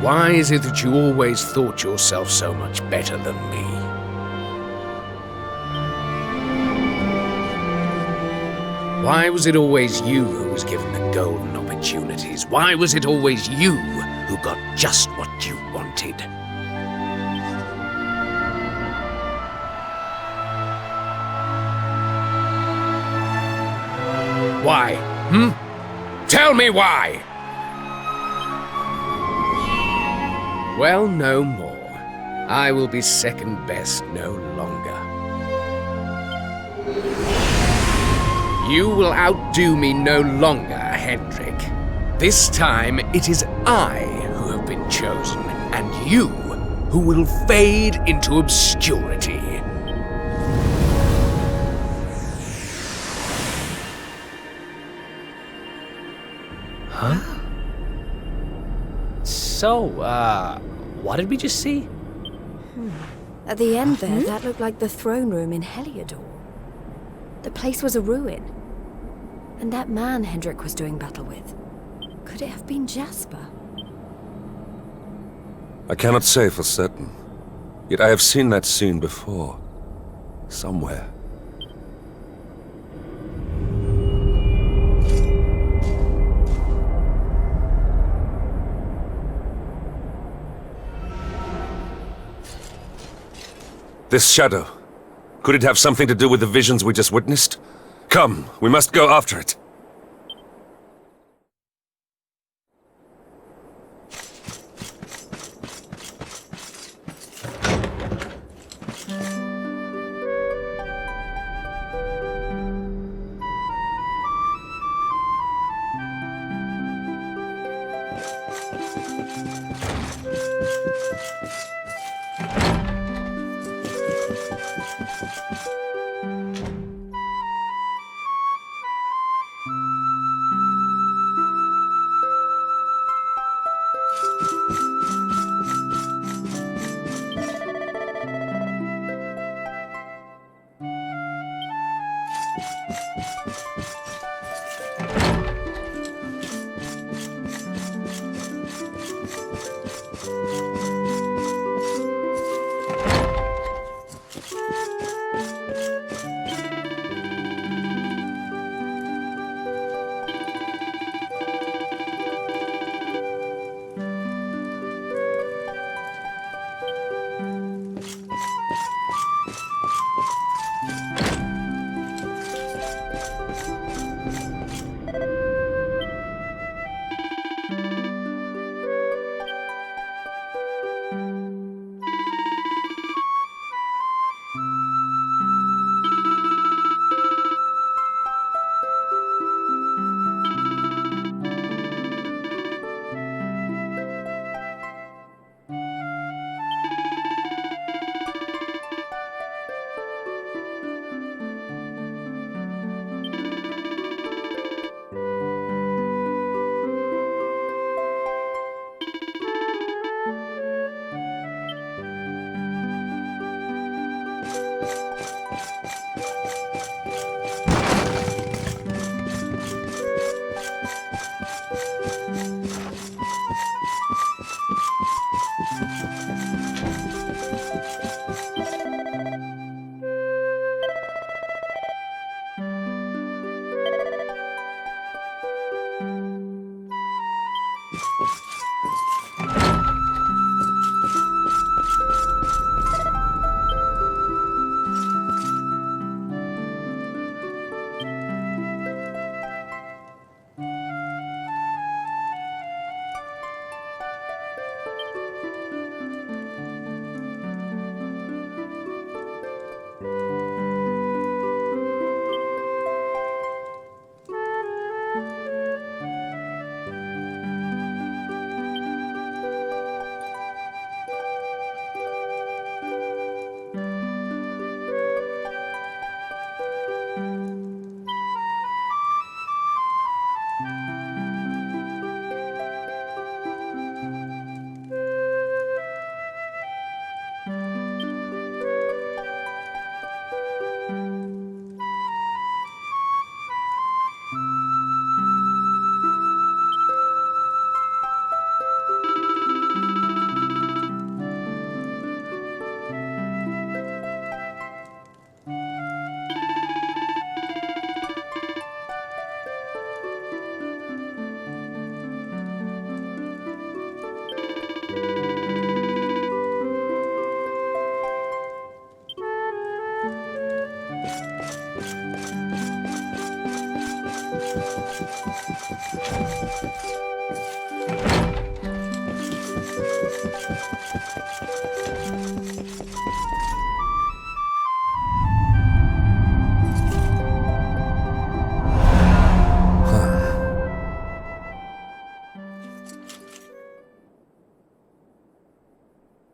Why is it that you always thought yourself so much better than me? Why was it always you who was given the golden opportunities? Why was it always you who got just what you wanted? Why? Tell me why! Well, no more. I will be second best no longer. You will outdo me no longer, Hendrik. This time it is I who have been chosen, and you who will fade into obscurity. Huh? So, what did we just see? At the end there, that looked like the throne room in Heliodor. The place was a ruin. And that man Hendrik was doing battle with, could it have been Jasper? I cannot say for certain. Yet I have seen that scene before. Somewhere. This shadow, could it have something to do with the visions we just witnessed? Come, we must go after it.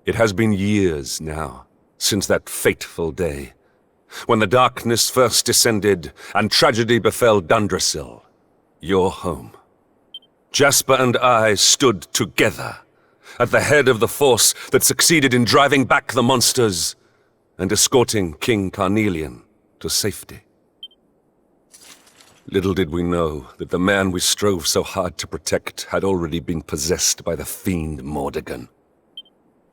It has been years now, since that fateful day, when the darkness first descended and tragedy befell Dundrasil, your home. Jasper and I stood together at the head of the force that succeeded in driving back the monsters and escorting King Carnelian to safety. Little did we know that the man we strove so hard to protect had already been possessed by the fiend Mordegon.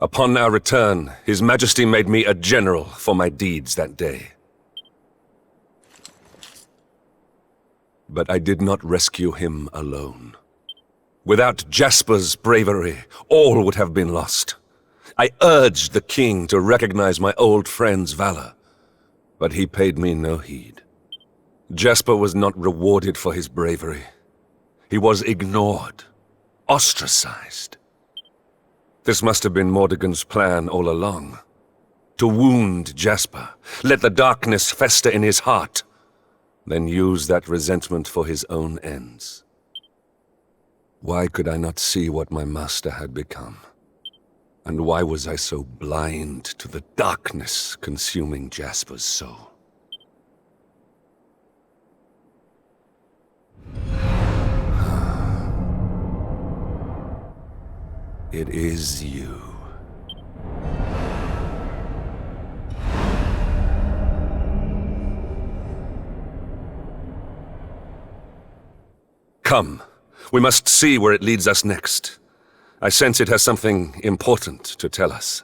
Upon our return, His Majesty made me a general for my deeds that day. But I did not rescue him alone. Without Jasper's bravery, all would have been lost. I urged the king to recognize my old friend's valor, but he paid me no heed. Jasper was not rewarded for his bravery. He was ignored, ostracized. This must have been Mordegon's plan all along. To wound Jasper, let the darkness fester in his heart, then use that resentment for his own ends. Why could I not see what my master had become? And why was I so blind to the darkness consuming Jasper's soul? It is you. Come. We must see where it leads us next. I sense it has something important to tell us.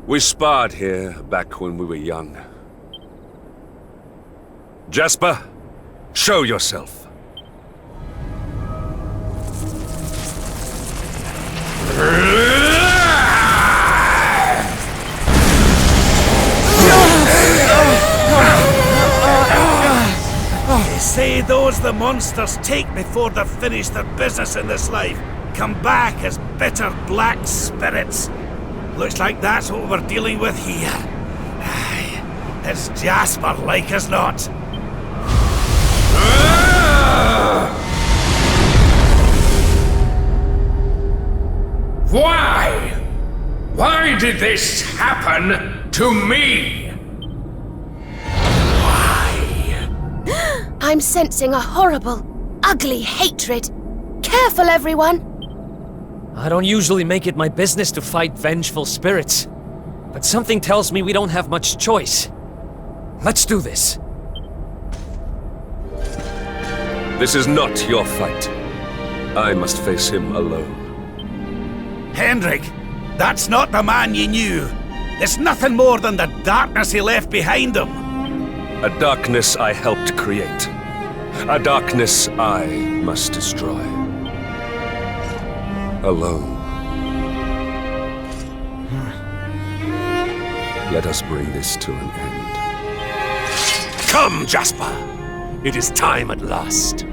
We sparred here back when we were young. Jasper, show yourself. They say those the monsters take before they've finished their business in this life come back as bitter black spirits. Looks like that's what we're dealing with here. Aye, it's Jasper like as not. Why? Why did this happen to me? Why? I'm sensing a horrible, ugly hatred. Careful, everyone! I don't usually make it my business to fight vengeful spirits, but something tells me we don't have much choice. Let's do this. This is not your fight. I must face him alone. Hendrik, that's not the man you knew. It's nothing more than the darkness he left behind him. A darkness I helped create. A darkness I must destroy. Alone. Let us bring this to an end. Come, Jasper! It is time at last.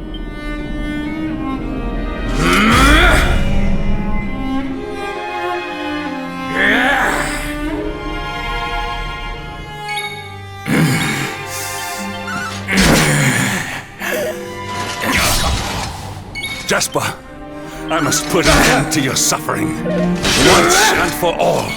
Jasper, I must put an end to your suffering, once and for all.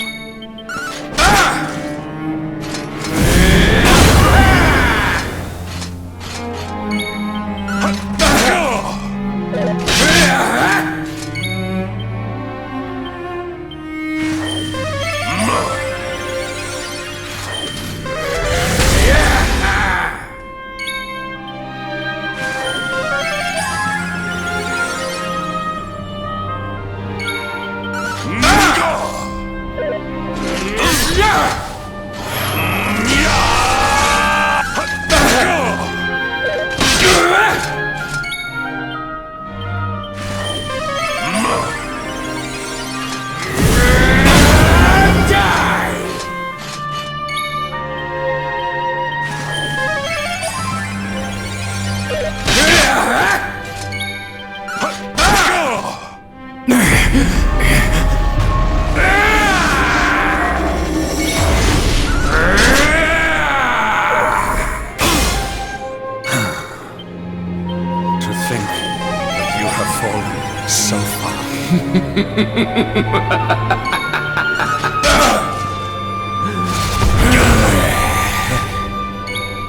So far.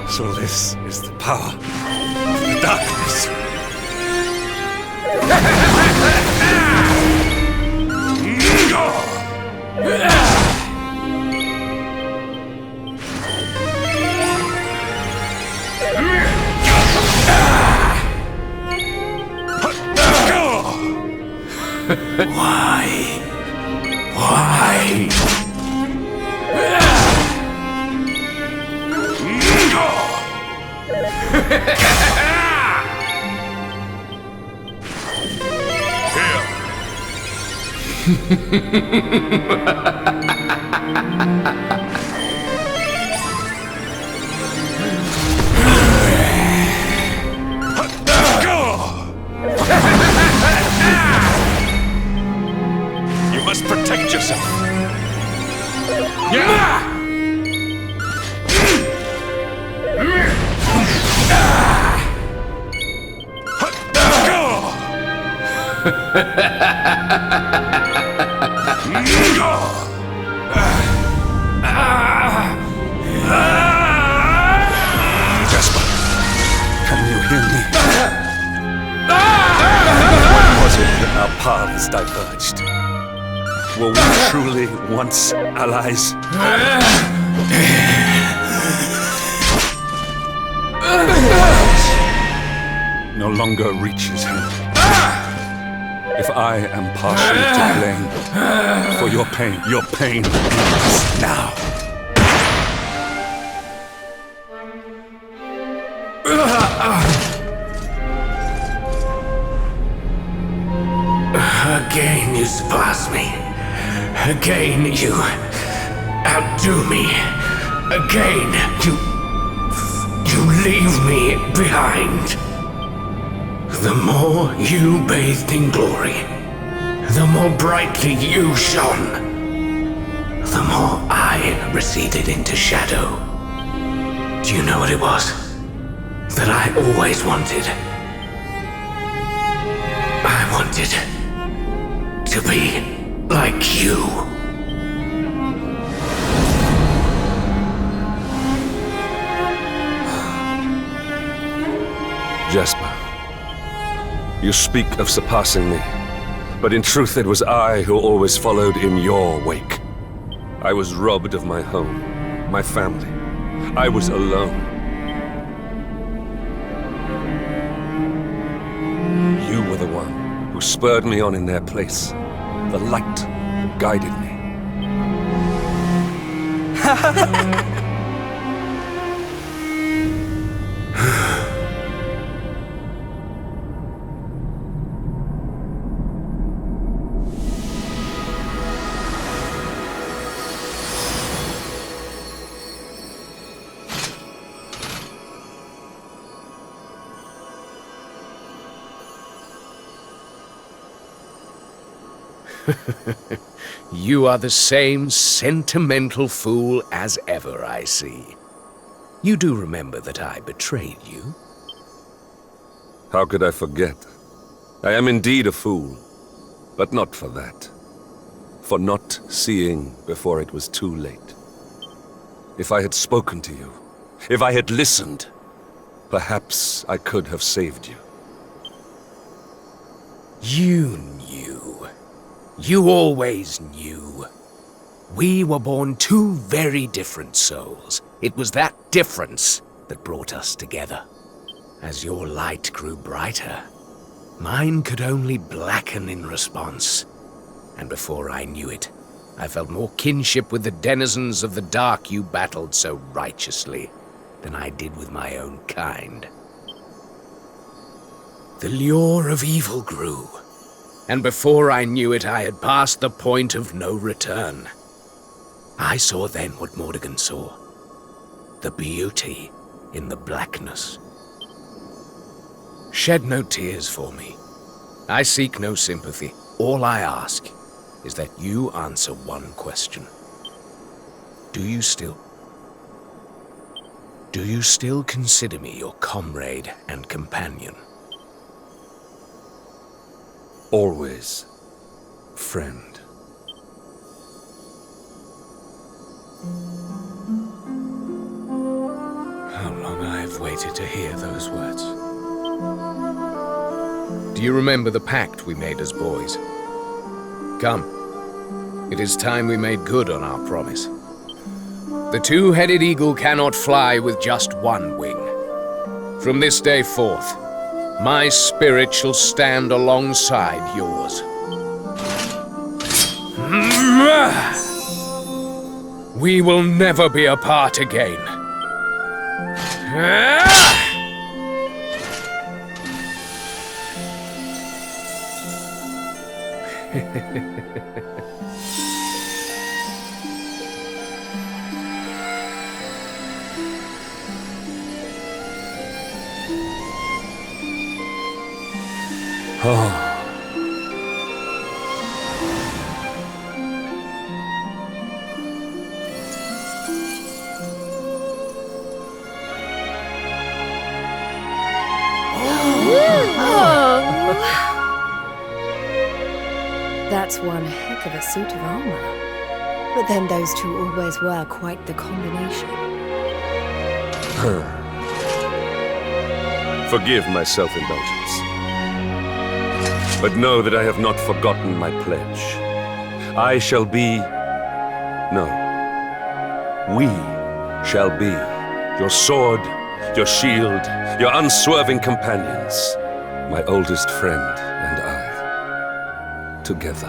So this is the power of the darkness. Why? You must protect yourself. Jasper, can you hear me? When was it that our paths diverged? Were we truly once allies? No longer reaches him. If I am partially to blame for your pain ends now. Again you surpass me. Again you outdo me. Again you leave me behind. The more you bathed in glory, the more brightly you shone, the more I receded into shadow. Do you know what it was that I always wanted? I wanted to be like you. Jasper, you speak of surpassing me, but in truth it was I who always followed in your wake. I was robbed of my home, my family. I was alone. You were the one who spurred me on in their place, the light that guided me. You are the same sentimental fool as ever, I see. You do remember that I betrayed you? How could I forget? I am indeed a fool, but not for that. For not seeing before it was too late. If I had spoken to you, if I had listened, perhaps I could have saved you. You knew. You always knew. We were born two very different souls. It was that difference that brought us together. As your light grew brighter, mine could only blacken in response. And before I knew it, I felt more kinship with the denizens of the dark you battled so righteously than I did with my own kind. The lure of evil grew, and before I knew it, I had passed the point of no return. I saw then what Mordegon saw, the beauty in the blackness. Shed no tears for me. I seek no sympathy. All I ask is that you answer one question. Do you still consider me your comrade and companion? Always, friend. How long I have waited to hear those words. Do you remember the pact we made as boys? Come. It is time we made good on our promise. The two-headed eagle cannot fly with just one wing. From this day forth, my spirit shall stand alongside yours. We will never be apart again. Oh. That's one heck of a suit of armor. But then those two always were quite the combination. Forgive my self-indulgence. But know that I have not forgotten my pledge. I shall be... No. We shall be your sword, your shield, your unswerving companions, my oldest friend and I, together.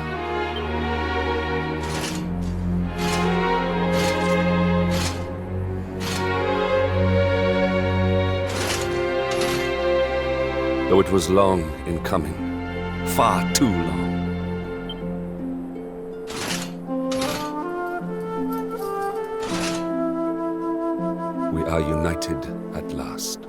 Though it was long in coming, far too long. We are united at last.